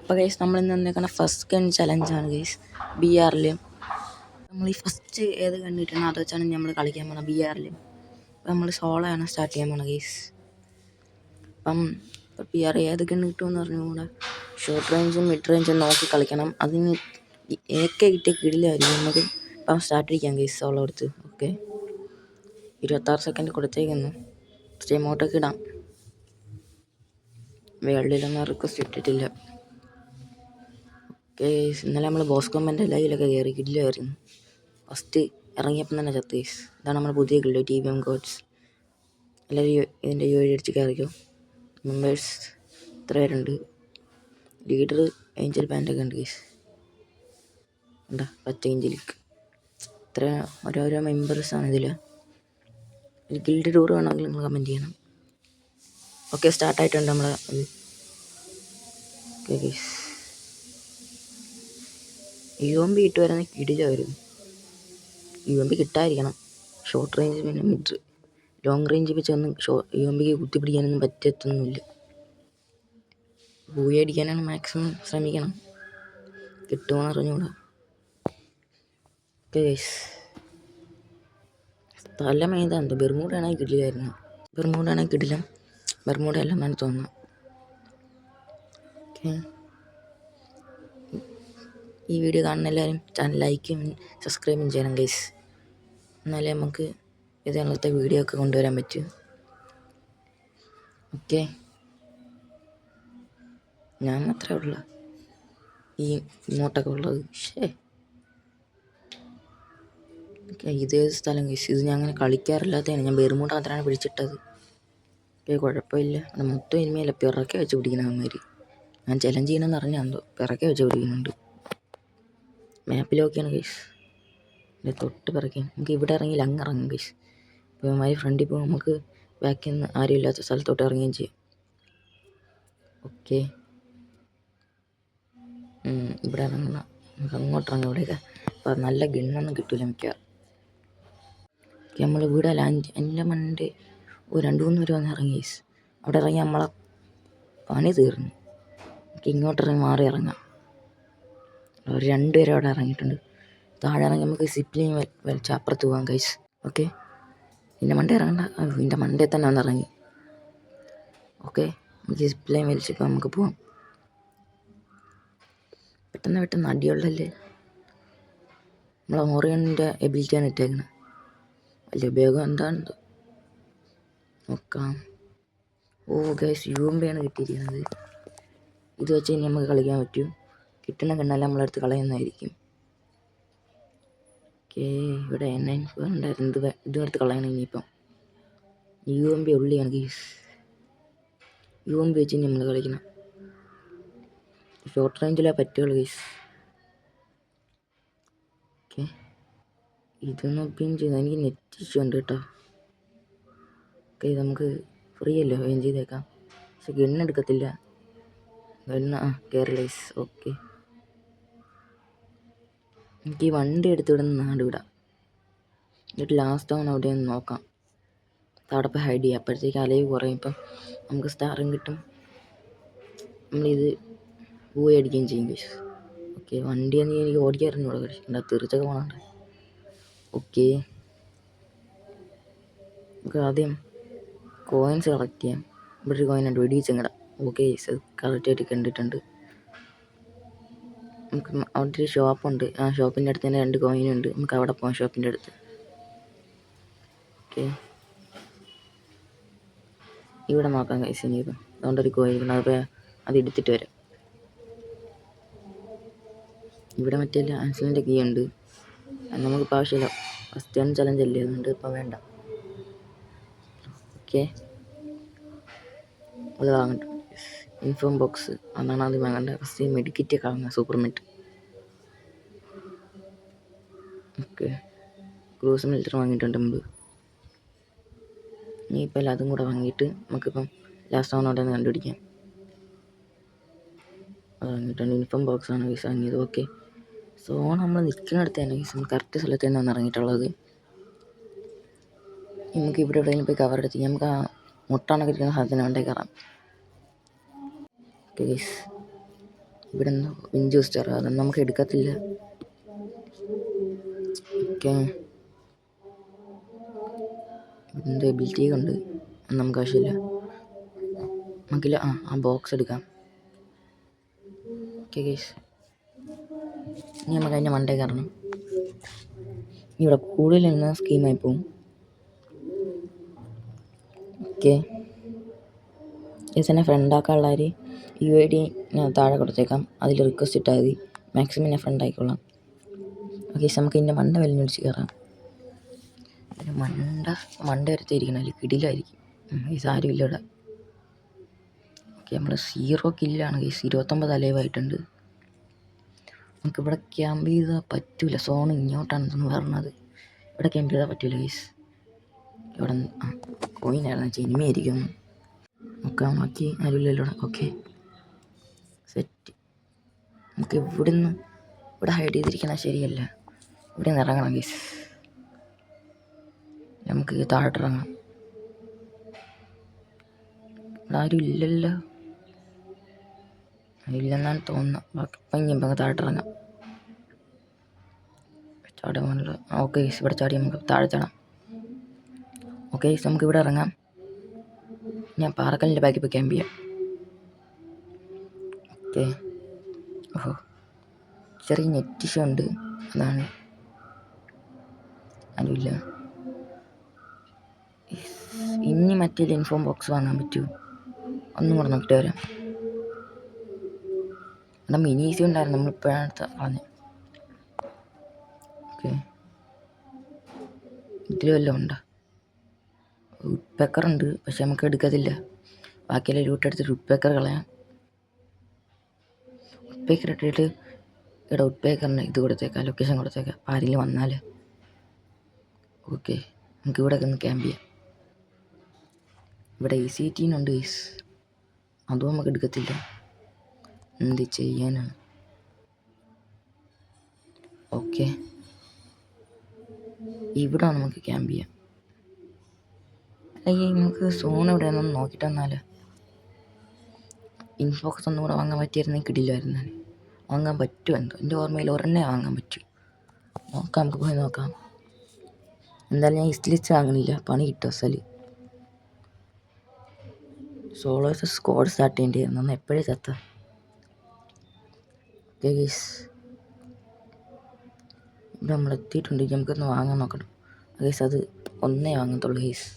അപ്പോൾ ഗൈസ് നമ്മളിന്ന് വന്നേക്കണ first gun ചലഞ്ചാണ് guys B ആറിൽ. നമ്മൾ ഈ ഫസ്റ്റ് ഏത് കണ്ടിട്ടാണ് അത് വെച്ചാണ് നമ്മൾ കളിക്കാൻ പോകണം ബി ആറിൽ. അപ്പോൾ നമ്മൾ സോളോയാണ് സ്റ്റാർട്ട് ചെയ്യാൻ പോകണം ഗൈസ്. അപ്പം ബി ആർ ഏത് ഗണ്ണ് കിട്ടുമെന്ന് പറഞ്ഞുകൂടെ ഷോർട്ട് റേഞ്ചും മിഡ് റേഞ്ചും നോക്കി കളിക്കണം. അതിന് ഏക്കെ കിട്ടിയ കിടിലായിരിക്കും. നമുക്ക് ഇപ്പം സ്റ്റാർട്ട് ചെയ്യാം ഗൈസ് സോളോ എടുത്ത്. ഓക്കെ 26 സെക്കൻഡ് കൊടുത്തേക്കുന്നു. സ്റ്റേമോട്ടൊക്കെ ഇടാം. വേൾഡിലൊന്നും റിക്വസ്റ്റ് ഇട്ടിട്ടില്ല. ഓക്കെ ഇന്നലെ നമ്മൾ ബോസ്കോമ്മൻ്റെ ലൈവിലൊക്കെ കയറി കിടിലായിരുന്നു. ഫസ്റ്റ് ഇറങ്ങിയപ്പം തന്നെ ചത്ത് ഗൈസ്. ഇതാണ് നമ്മൾ പുതിയ ഗിൽഡ് TBM ഗോഡ്സ്. എല്ലാവരും ഇതിൻ്റെ അടിച്ച് കയറിക്കോ. മെമ്പേഴ്സ് എത്ര പേരുണ്ട്? ലീഡർ ഏഞ്ചൽ ബാൻഡൊക്കെ ഉണ്ട് ഗൈസ്. എന്താ പച്ച ഏഞ്ചലിക്ക് ഇത്ര ഓരോരോ മെമ്പേഴ്സാണ് ഇതിൽ. ഗിൽഡ് ടൂർ വേണമെങ്കിൽ നിങ്ങൾ കമൻറ്റ് ചെയ്യണം. ഓക്കെ സ്റ്റാർട്ടായിട്ടുണ്ട് നമ്മളെ ഓക്കെ ഗൈസ്. UMP ഇട്ട് വരുന്ന കിടിലായിരുന്നു. UMP കിട്ടാതിരിക്കണം. ഷോർട്ട് റേഞ്ച് പിന്നെ മിഡ് ലോങ് റേഞ്ച് വെച്ച് ഒന്നും UMPക്ക് കുത്തിപ്പിടിക്കാനൊന്നും പറ്റത്തൊന്നുമില്ല. പൂയ അടിക്കാനാണ് മാക്സിമം ശ്രമിക്കണം. കിട്ടുമെന്ന് അറിഞ്ഞുകൂടാ. ഓക്കെ ഗൈസ് സ്ഥലം ഏതാണ്ട് ബെർമൂഡാണെങ്കിൽ കിടിലായിരുന്നു. ബെർമൂഡാണെങ്കിൽ കിടിലം. ബെർമൂഡ അല്ല എന്നാണ് തോന്നുന്നത്. ഓക്കെ ഈ വീഡിയോ കാണുന്ന എല്ലാവരും ചാനൽ ലൈക്കും സബ്സ്ക്രൈബും ചെയ്യണം ഗൈസ്. എന്നാലേ നമുക്ക് ഇതേപോലത്തെ വീഡിയോ ഒക്കെ കൊണ്ടുവരാൻ പറ്റും. ഓക്കെ ഞാൻ മാത്രമേ ഉള്ളൂ ഈ ഇങ്ങോട്ടൊക്കെ ഉള്ളത്. ഓക്കെ ഇതേ സ്ഥലം ഗൈസ്. ഇത് ഞാൻ അങ്ങനെ കളിക്കാറില്ലാത്തതാണ്. ഞാൻ ബെർമൂഡ മാത്രമാണ് പിടിച്ചിട്ടത്. ഓക്കെ കുഴപ്പമില്ല. അത് മൊത്തം ഇനിമേല പിറക്കെ വെച്ച് പിടിക്കണമാർ. ഞാൻ ചലഞ്ച് ചെയ്യണമെന്ന് അറിഞ്ഞാൽ എന്തോ പിറക്കെ വെച്ച് പിടിക്കുന്നുണ്ട്. മാപ്പിലൊക്കെയാണ് ഗൈസ്. എൻ്റെ തൊട്ട് പിറക്കെയാണ്. നമുക്ക് ഇവിടെ ഇറങ്ങിയില്ല അങ്ങ് ഇറങ്ങും ഗൈസ്. ഇപ്പോൾ ഇവന്മാർ ഫ്രണ്ടിൽ പോകും. നമുക്ക് ബാക്കിൽ നിന്ന് ആരും ഇല്ലാത്ത സ്ഥലത്തോട്ട് ഇറങ്ങുകയും ചെയ്യും. ഓക്കെ ഇവിടെ ഇറങ്ങണം. നമുക്ക് അങ്ങോട്ട് ഇറങ്ങാം. ഇവിടെയൊക്കെ അപ്പോൾ നല്ല ഗണ്ണൊന്നും കിട്ടില്ല മിക്കവാറും. ഓക്കെ നമ്മൾ ഇവിടെ എൻ്റെ മണ്ടേ 2-3 പേര് വന്ന് ഇറങ്ങി ഗൈസ്. അവിടെ ഇറങ്ങി നമ്മളെ പണി തീർന്നു. നമുക്ക് ഇങ്ങോട്ട് ഇറങ്ങി മാറി ഇറങ്ങാം. ഒരു 2 പേര് അവിടെ ഇറങ്ങിയിട്ടുണ്ട്. താഴെ ഇറങ്ങി നമുക്ക് സിപ്ലിങ് വലിച്ച് അപ്പുറത്ത് പോകാം ഗൈസ്. ഓക്കെ ഇതിൻ്റെ മണ്ടേ ഇറങ്ങണ്ട. ഇതിൻ്റെ മണ്ടേ തന്നെ വന്ന് ഇറങ്ങി. ഓക്കെ നമുക്ക് സിപ്ലൈൻ വലിച്ചിപ്പോൾ നമുക്ക് പോവാം. പെട്ടെന്ന് അടിയുള്ളല്ലേ. നമ്മളെ ഓറിയൻ്റെ എബിലിറ്റിയാണ് ഇട്ടേക്കുന്നത്. വലിയ ഉപയോഗം എന്താണെന്ന് നോക്കാം. ഗൈസ് UMP ആണ് കിട്ടിയിരിക്കുന്നത്. ഇത് വെച്ച് ഇനി നമുക്ക് കളിക്കാൻ പറ്റും. കിട്ടുന്ന കണ്ണെല്ലാം നമ്മളെടുത്ത് കളയുന്നതായിരിക്കും. ഓക്കെ ഇവിടെ ഉണ്ടായിരുന്നു. ഇതും എടുത്ത് കളയണം. ഇനിയിപ്പം UMP ഉള്ളിയാണ് ഗൈസ്. UMP വെച്ച് ഇനി നമ്മൾ കളിക്കണം. ഷോർട്ട് റേഞ്ചിലേ പറ്റുള്ളൂ ഗൈസ്. ഓക്കെ ഇതൊന്നും പിൻ ചെയ്ത് എനിക്ക് നെറ്റ് ഇഷ്യൂ ഉണ്ട് കേട്ടോ. ഓക്കെ നമുക്ക് ഫ്രീ അല്ലേ പിൻ ചെയ്തേക്കാം. പക്ഷെ ഗണ്ണെടുക്കത്തില്ല. കേരളൈസ്. ഓക്കെ എനിക്ക് ഈ വണ്ടി എടുത്തിടുന്ന നാട് വിടാം. എന്നിട്ട് ലാസ്റ്റ് ആവുന്ന അവിടെ ഒന്ന് നോക്കാം. അവിടെ പോയി ഹൈഡ് ചെയ്യാം. അപ്പോഴത്തേക്ക് അലവ് കുറയും. ഇപ്പം നമുക്ക് സ്റ്റാറും കിട്ടും. നമ്മളിത് പോയി അടിക്കുകയും ചെയ്യും ഗൈസ്. ഓക്കെ വണ്ടി ആണെങ്കിൽ എനിക്ക് ഓടിക്കാൻ അറിഞ്ഞൂടാ ഗൈസ്. എന്താ തീർച്ചയൊക്കെ പോകണുണ്ട്. ഓക്കെ നമുക്ക് ആദ്യം കോയിൻസ് കളക്ട് ചെയ്യാം. ഇവിടെ ഒരു കോയിനുണ്ട് വെടിവെച്ചങ്ങട. ഓക്കെ അത് കറക്റ്റായിട്ട് കണ്ടിട്ടുണ്ട്. നമുക്ക് അവിടെ ഒരു ഷോപ്പുണ്ട്. ആ ഷോപ്പിൻ്റെ അടുത്ത് തന്നെ 2 കോയിനുണ്ട്. നമുക്ക് അവിടെ പോകാം ഷോപ്പിൻ്റെ അടുത്ത്. ഓക്കെ ഇവിടെ നോക്കാം ഗൈസ്. ഇനിയിപ്പം അതുകൊണ്ടൊരു കോയിൻ അത് എടുത്തിട്ട് വരാം. ഇവിടെ മറ്റേ ആൻസിലിൻ്റെ കീ ഉണ്ട്. അത് നമുക്കിപ്പോൾ ആവശ്യമില്ല. ഫസ്റ്റ് ഗൺ ചലഞ്ച് അല്ലേ, അതുകൊണ്ട് ഇപ്പം വേണ്ട. ഓക്കെ അത് വാങ്ങട്ടെ. ഇൻഫോം ബോക്സ് അതാണ് ആദ്യം വാങ്ങേണ്ടത്. ഫസ്റ്റ് മെഡിക്കിറ്റൊക്കെ വാങ്ങാം. സൂപ്പർ മെഡ്. ഓക്കെ ക്രൂസ് മിലിറ്റർ വാങ്ങിയിട്ടുണ്ട് മുമ്പ്. ഇനിയിപ്പോൾ എല്ലാം അതും കൂടെ വാങ്ങിയിട്ട് നമുക്കിപ്പം ലാസ്റ്റ് ആവുന്നോടെ ഒന്ന് കണ്ടുപിടിക്കാം. അത് വാങ്ങിയിട്ടുണ്ട്. ഇൻഫോം ബോക്സാണ് ഗൈസ് വാങ്ങിയത്. ഓക്കെ സോ നമ്മൾ നിൽക്കുന്നിടത്ത് തന്നെ ഗൈസ് കറക്റ്റ് സ്ഥലത്ത് തന്നെയാണ് ഇറങ്ങിയിട്ടുള്ളത്. നമുക്ക് ഇവിടെ എവിടെയെങ്കിലും പോയി കവർ എടുത്ത് നമുക്ക് ആ മുട്ടാണൊക്കെ ഇരിക്കുന്ന സാധനത്തിന് വേണ്ടി കയറാം. ഓക്കെ ഗൈസ് ഇവിടെ നിന്ന് വിൻജൂസ്റ്റർ അതൊന്നും നമുക്ക് എടുക്കത്തില്ല. ഓക്കെ, എന്ത് എബിലിറ്റി ഉണ്ട് നമുക്ക് ആവശ്യമില്ല. നമുക്കില്ല. ആ ബോക്സ് എടുക്കാം. ഓക്കെ ഗൈസ്, ഇനി നമുക്ക് അതിൻ്റെ മണ്ടേ കയറണം. ഇവിടെ കൂടുതൽ നിന്ന് സ്കീമായി പോവും. ഓക്കെ ഗൈസ്, എന്നെ ഫ്രണ്ടാക്കാനുള്ളവർ UID ഞാൻ താഴെ കൊടുത്തേക്കാം. അതിൽ റിക്വസ്റ്റ് ഇട്ടാൽ മതി. മാക്സിമം ഞാൻ ഫ്രണ്ട് ആയിക്കൊള്ളാം. ഓക്കെ, നമുക്ക് ഇതിൻ്റെ മണ്ട വലിഞ്ഞൊടിച്ച് കയറാം. മണ്ട വരത്തിരിക്കണം, അല്ലെങ്കിൽ കിടിലായിരിക്കും. ഗൈസ് ആരും ഇല്ല ഇവിടെ. ഓക്കെ, നമ്മൾ 0 കില്ലാണ് ഗൈസ്. 29 അലൈവായിട്ടുണ്ട്. നമുക്കിവിടെ ക്യാമ്പ് ചെയ്താൽ പറ്റൂല. സോൺ ഇങ്ങോട്ടാണെന്ന് പറഞ്ഞത്. ഇവിടെ ക്യാമ്പ് ചെയ്താൽ പറ്റൂല ഗൈസ്. ഇവിടെ കോയിനായിരുന്നു, ചെനിമയായിരിക്കും. നോക്കാം, ബാക്കി ആരുമില്ലല്ലോ. Okay set. നമുക്ക് ഇവിടെ ഹൈഡ് ചെയ്തിരിക്കണ ശരിയല്ല. ഇവിടെ നിന്ന് ഇറങ്ങണം ഗൈസ്. നമുക്ക് താഴോട്ടിറങ്ങാം. ഇവിടെ ആരും ഇല്ലല്ലോ. ഇല്ലെന്നാണ് തോന്നുന്നത്. ബാക്കി പങ്ങി താഴോട്ടിറങ്ങാം. ചാടി പോകണല്ലോ. ഓക്കെ ഗൈസ്, ഇവിടെ ചാടി നമുക്ക് താഴെ ചാടാം. ഓക്കെ ഗൈസ്, നമുക്ക് ഇവിടെ ഇറങ്ങാം. ഞാൻ പാറക്കല്ലിൻ്റെ ബാക്കിൽ പോയി ക്യാമ്പ് ചെയ്യാം. ഓക്കെ, ഓഹോ ചെറിയ നെറ്റ് ഇഷ്യൂ ഉണ്ട്, അതാണ്. അതുമില്ല. ഇനി മറ്റേ ഇൻഫോം ബോക്സ് വാങ്ങാൻ പറ്റുമോ? ഒന്നും കൂടെ നോക്കിയിട്ട് വരാം. ഇവിടെ മിനി ഈസി ഉണ്ടായിരുന്നു, നമ്മളിപ്പോഴാണ് പറഞ്ഞത്. ഓക്കെ, ഇതിൽ വല്ലതും ഉണ്ടോ? ഉഡ്പെക്കറുണ്ട്, പക്ഷെ നമുക്ക് എടുക്കത്തില്ല. ബാക്കിയെല്ലാം ലൂട്ടെടുത്തിട്ട് ഉഡ്പെക്കർ കളയാം. ഉഡ്പേക്കർ ഇട്ടിട്ട് ഇവിടെ ഉഡ്പേക്കറിന് ഇത് കൊടുത്തേക്കാം, ലൊക്കേഷൻ കൊടുത്തേക്കാം. ആരെങ്കിലും വന്നാൽ ഓക്കെ, നമുക്ക് ഇവിടെ ഒന്ന് ക്യാമ്പ് ചെയ്യാം. ഇവിടെ EC18 ഉണ്ട് ഗൈസ്, അതും നമുക്ക് എടുക്കത്തില്ല. എന്ത് ചെയ്യാനാണ്? ഓക്കെ, ഇവിടെ നമുക്ക് ക്യാമ്പ് ചെയ്യാം. അല്ലെങ്കിൽ നമുക്ക് സോൺ എവിടെയാണെന്നൊന്ന് നോക്കിയിട്ട് വന്നാൽ. ഇൻഫോക്സ് ഒന്നും കൂടെ വാങ്ങാൻ പറ്റിയിരുന്നെങ്കിൽ കിടില്ലായിരുന്നു. വാങ്ങാൻ പറ്റുമോ എന്തോ, എൻ്റെ ഓർമ്മയിൽ ഒരെണ്ണേ വാങ്ങാൻ പറ്റൂ. നോക്കാം, നമുക്ക് പോയി നോക്കാം. എന്തായാലും ഞാൻ ഇസ്ലിച്ച് വാങ്ങണില്ല, പണി കിട്ടും അസല്. സോളോ സ്ക്വാഡ് സ്റ്റാർട്ട് ചെയ്യേണ്ടിയിരുന്നു, ഒന്ന് എപ്പോഴേ ചത്ത. ഓക്കെ ഗൈസ്, ഇവിടെ നമ്മൾ എത്തിയിട്ടുണ്ട്. നമുക്കൊന്ന് വാങ്ങാൻ നോക്കണം ഗൈസ്. അത് ഒന്നേ വാങ്ങത്തുള്ളൂ ഗൈസ്.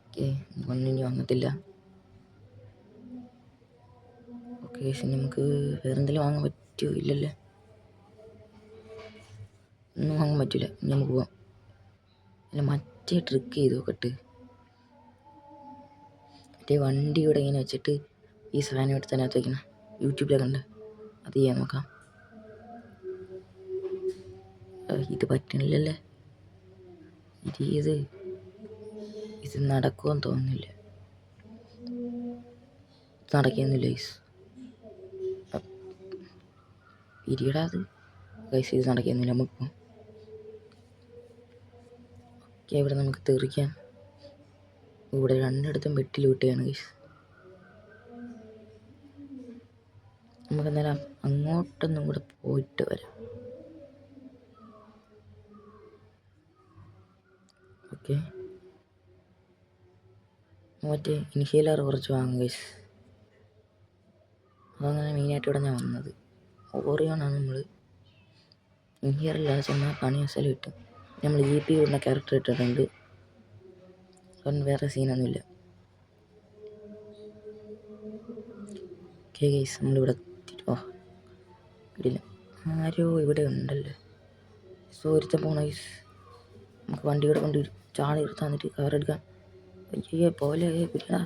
ഓക്കെ, ഒന്നിനി വാങ്ങത്തില്ല. ഓക്കെ ഗൈസ്, നമുക്ക് വേറെന്തെങ്കിലും വാങ്ങാൻ പറ്റുമോ? ഇല്ലല്ലേ, ഒന്നും വാങ്ങാൻ പറ്റില്ല. ഇനി നമുക്ക് പോവാം. അല്ല, മറ്റേ ട്രിക്ക് ചെയ്ത് നോക്കട്ട്. മറ്റേ വണ്ടി ഇവിടെ ഇങ്ങനെ വെച്ചിട്ട് ഈ സാധനം എടുത്ത് അതിനകത്ത് വയ്ക്കണം. യൂട്യൂബിലൊക്കെ ഉണ്ട്, അത് ചെയ്യാൻ നോക്കാം. ഇത് പറ്റണില്ലല്ലേ. ഇത് നടക്കുമെന്ന് തോന്നുന്നില്ല. നടക്കുന്നില്ല ഗൈസ്. ഇരിയടാ അത് ഗൈസ്, ഇത് നടക്കുന്നില്ല. നമുക്ക് പോകാം. ഓക്കെ, ഇവിടെ നമുക്ക് തെറിക്കാം. ഇവിടെ രണ്ടിടത്തും വെട്ടി ലൂട്ടുകയാണ് ഗൈസ്. നമുക്ക് എന്നാലും അങ്ങോട്ടൊന്നും കൂടെ പോയിട്ട് വരാം. ഓക്കെ, മറ്റേ ഇൻഹേലർ കുറച്ച് വാങ്ങും ഗൈസ്. അതങ്ങനെ മെയിനായിട്ട് ഇവിടെ ഞാൻ വന്നത്. ഓറിയോണാണ് നമ്മൾ. ഇൻഹേലറില്ലാതെ ചെന്നാൽ പണി അസല് കിട്ടും. നമ്മൾ GP കൂടുന്ന ക്യാരക്ടർ ഇട്ടിട്ടുണ്ട്, അതുകൊണ്ട് വേറെ സീനൊന്നുമില്ല. ഓക്കെ ഗൈസ്, നമ്മളിവിടെ ഇടില്ല. ആരോ ഇവിടെ ഉണ്ടല്ലോ. സോ ഒരുത്ത പോണ ഗൈസ്. നമുക്ക് വണ്ടി ഇവിടെ കൊണ്ട് ചാടി എടുത്താൽ എന്നിട്ട് കാർ എടുക്കാം. അയ്യോ പോലെ പിടിക്കടാ.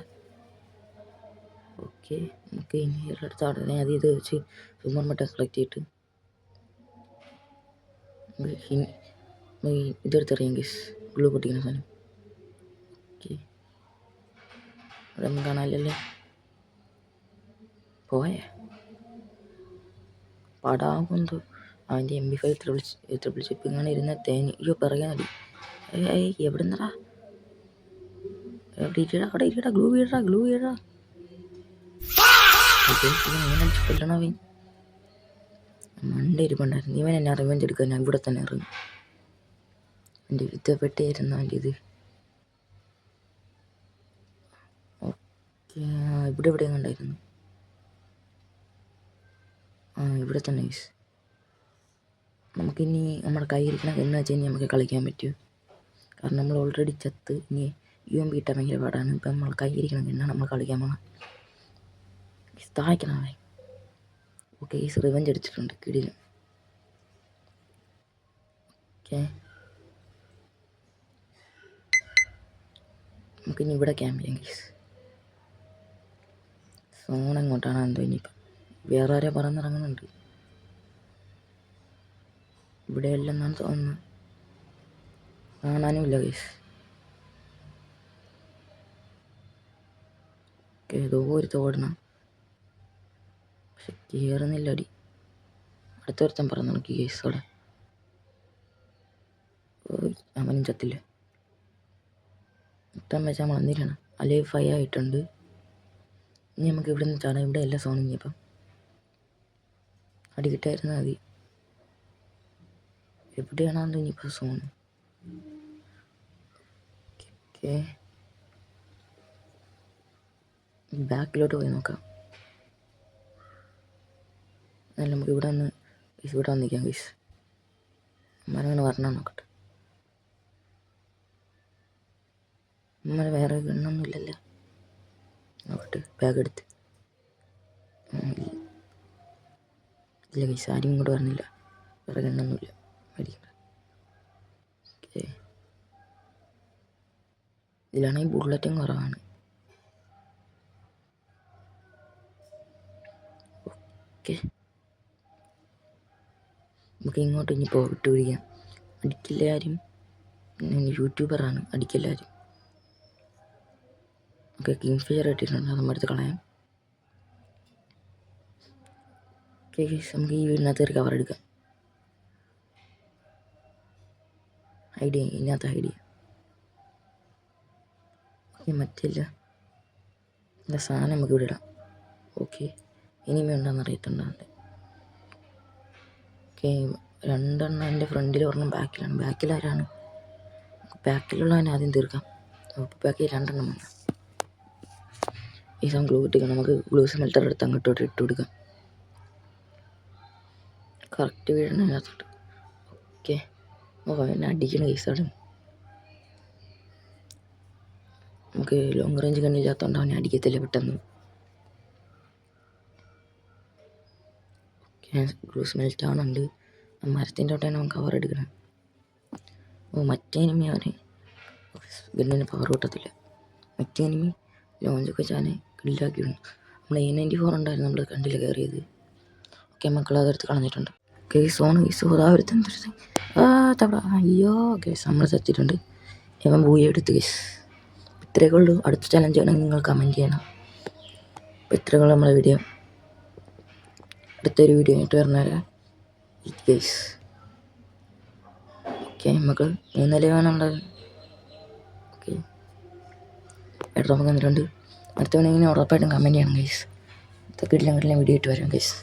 ഓക്കെ, നമുക്ക് ഇനി അടുത്ത ആടെ അത് ഇത് വെച്ച് സൂപ്പർ മട്ട കളക്ട് ചെയ്തിട്ട് ഇതെടുത്തറിയാം ഗൈസ്, ഗ്ലൂ പൊട്ടിക്കുന്ന സാധനം. ഓക്കെ, ഇവിടെ ഒന്നും കാണാനില്ലല്ലേ. പോയേ പടാകുന്തോ അവൻ്റെ MP5 ട്രിപ്പിൾ ചിപ്പ് ഇങ്ങനെ ഇരുന്ന തേനി. അയ്യോ പിറകെ മതി. എവിടെ നിന്നടാ? എവിടെ ഇരിടാ? അവിടെ ഇരിടാ, ഗ്ലൂ വീഴാ. ഇവനെ കൊല്ലണവൻ മണ്ട ഇരിപ്പുണ്ടായിരുന്നു. ഇവൻ എന്നെ റിവെഞ്ച് എടുക്കുക, ഞാൻ ഇവിടെ തന്നെ ഇറങ്ങി. എൻ്റെ യുദ്ധപ്പെട്ടിയായിരുന്നു അവൻ്റെ ഇത്. ഓക്കെ, ഇവിടെ എവിടെയും കണ്ടായിരുന്നു. ഇവിടെ തന്നെ ഗൈസ്. നമുക്കിനി നമ്മുടെ കയ്യിരിക്കണം എന്ന് വെച്ച് കഴിഞ്ഞാൽ നമുക്ക് കളിക്കാൻ പറ്റും. കാരണം നമ്മൾ ഓൾറെഡി ചത്ത്. ഇനി UMP കിട്ടാൻ ഭയങ്കര പാടാണ്. ഇപ്പം നമ്മൾ കയ്യിരിക്കണം എന്നാണ് നമ്മൾ കളിക്കാൻ പോകണം. തായ്ക്കണേ. ഓക്കെ, ഗൈസ് റിവെഞ്ച് അടിച്ചിട്ടുണ്ട് കിടിലും. ഓക്കെ, നമുക്കിനി ഇവിടെ ക്യാമ്പ് ചെയ്യാം ഗൈസ്. സോൺ എങ്ങോട്ടാണ് എന്തോ ഇനിയിപ്പം. വേറെ ആരോ പറന്നിറങ്ങുന്നുണ്ട് ഇവിടെ എല്ലാം തോന്നുന്നു. കാണാനും ഇല്ല ഗൈസ്. ഓക്കെ, ഏതോ ഒരു തോടണം, പക്ഷെ കയറുന്നില്ല. അടി അടുത്തൊരുത്തൻ പറന്ന് നോക്കി ഗൈസ്. അവിടെ അവനും ചത്തില്ല. ഇഷ്ടം വെച്ചാൽ നമ്മൾ വന്നിട്ടാണ് അലൈവ് 5 ആയിട്ടുണ്ട്. ഇനി നമുക്ക് ഇവിടെ നിന്ന് ചാടാം. ഇവിടെ എല്ലാം സോൺ. ഇനിയിപ്പം അടി കിട്ടായിരുന്നാൽ മതി. എവിടെയാണോ ഇനിയിപ്പോൾ സോൺ. ഓക്കെ, ബാക്കിലോട്ട് പോയി നോക്കാം. എന്നാലും നമുക്ക് ഇവിടെ വന്നിരിക്കാം ഗൈസ്. അമ്മങ്ങനെ വരണം നോക്കട്ടെ. അമ്മ വേറെ ഗണ്ണൊന്നും ഇല്ലല്ലോ. നോക്കട്ടെ, ബാഗ് എടുത്ത്. ഇല്ല ഗൈസ്, ആരും ഇങ്ങോട്ട് പറഞ്ഞില്ല. വേറെ ഗണ്ണൊന്നുമില്ല മേടിക്കണ്ട. ഓക്കെ, ഇതിലാണെങ്കിൽ ബുള്ളറ്റും കുറവാണ്. ഓക്കെ, നമുക്ക് ഇങ്ങോട്ട് ഇനിയിപ്പോൾ വിട്ടുപിടിക്കാം. അടിക്കില്ല ആരും. യൂട്യൂബറാണ്, അടിക്കില്ല ആരും. ഓക്കെ, കിങ്ഫിഷർ ഇട്ടിട്ടുണ്ട്, അത് നമ്മൾ എടുത്ത് കളയാം. ഓക്കെ ഗൈസ്, നമുക്ക് ഈ വീടിനകത്ത് ഒരു കവർ എടുക്കാം. ഹൈഡ് ചെയ്യാം, ഇതിനകത്ത് ഹൈഡ് ചെയ്യാം. ഓക്കെ, മറ്റില്ല എന്താ സാധനം നമുക്ക് ഇവിടെ ഇടാം. ഓക്കെ, ഇനിമേ ഉണ്ടെന്ന് അറിയത്തുണ്ടാകുന്നത്. ഓക്കെ, 2 എണ്ണം എൻ്റെ ഫ്രണ്ടിൽ, ഒരെണ്ണം ബാക്കിലാണ്. ബാക്കിലാരാണ്? ബാക്കിലുള്ളവനെ ആദ്യം തീർക്കാം. ബാക്കിൽ 2 എണ്ണം വന്നു. ഈ സമയം ഗ്ലൂ ഇട്ടിക്കണം. നമുക്ക് ഗ്ലൂ സ്മെൽറ്റർ എടുത്ത് അങ്ങോട്ടോട്ട് ഇട്ട് കൊടുക്കാം. കറക്റ്റ് വീടിനകത്തോട്ട്. ഓക്കെ, എന്നെ അടിക്കണ കേസാണ്. നമുക്ക് ലോങ് റേഞ്ച് കണ്ണില്ലാത്തതുകൊണ്ട് അവനെ അടിക്കത്തില്ല പെട്ടെന്ന്. ഓക്കെ, ഗ്ലൂ സ്മെൽറ്റ് ആവുന്നുണ്ട്. മരത്തിൻ്റെ തൊട്ടാണ് നമുക്ക് കവർ എടുക്കണം. മറ്റേ എനിമി അവന് ഗണ്ണിന് പവർ കിട്ടത്തില്ല. മറ്റേ എനിമി ലോഞ്ചൊക്കെ ചാനെ കില്ലാക്കിയിരുന്നു. നമ്മൾ A94 ഉണ്ടായിരുന്നു, നമ്മൾ കണ്ടില്ല കയറിയത്. ഓക്കെ, മക്കൾ അതെടുത്ത് കളഞ്ഞിട്ടുണ്ട്. കേസ് ഓൺ കേസ് ഒരുത്തൻ തവണ. അയ്യോ കേസ് നമ്മൾ തെറ്റിയിട്ടുണ്ട്. ഇവൻ ബൂയ എടുത്ത് കേസ്. ഇത്രയൊക്കെ ഉള്ളൂ. അടുത്ത ചലഞ്ച് വേണമെങ്കിൽ നിങ്ങൾ കമൻറ്റ് ചെയ്യണം. അപ്പോൾ ഇത്രയൊക്കെ നമ്മളെ വീഡിയോ. അടുത്തൊരു വീഡിയോ ആയിട്ട് പറഞ്ഞുതരാം കേസ്. ഓക്കെ, നമുക്ക് 3 നില വേണമുള്ളത്. ഓക്കെ, നമുക്ക് വന്നിട്ടുണ്ട്. അടുത്ത വേണമെങ്കിൽ ഉറപ്പായിട്ടും കമൻറ്റ് ചെയ്യണം കേസ്. ഇതൊക്കെ കിട്ടില്ല വീഡിയോ ഇട്ട് വരാം കേസ്.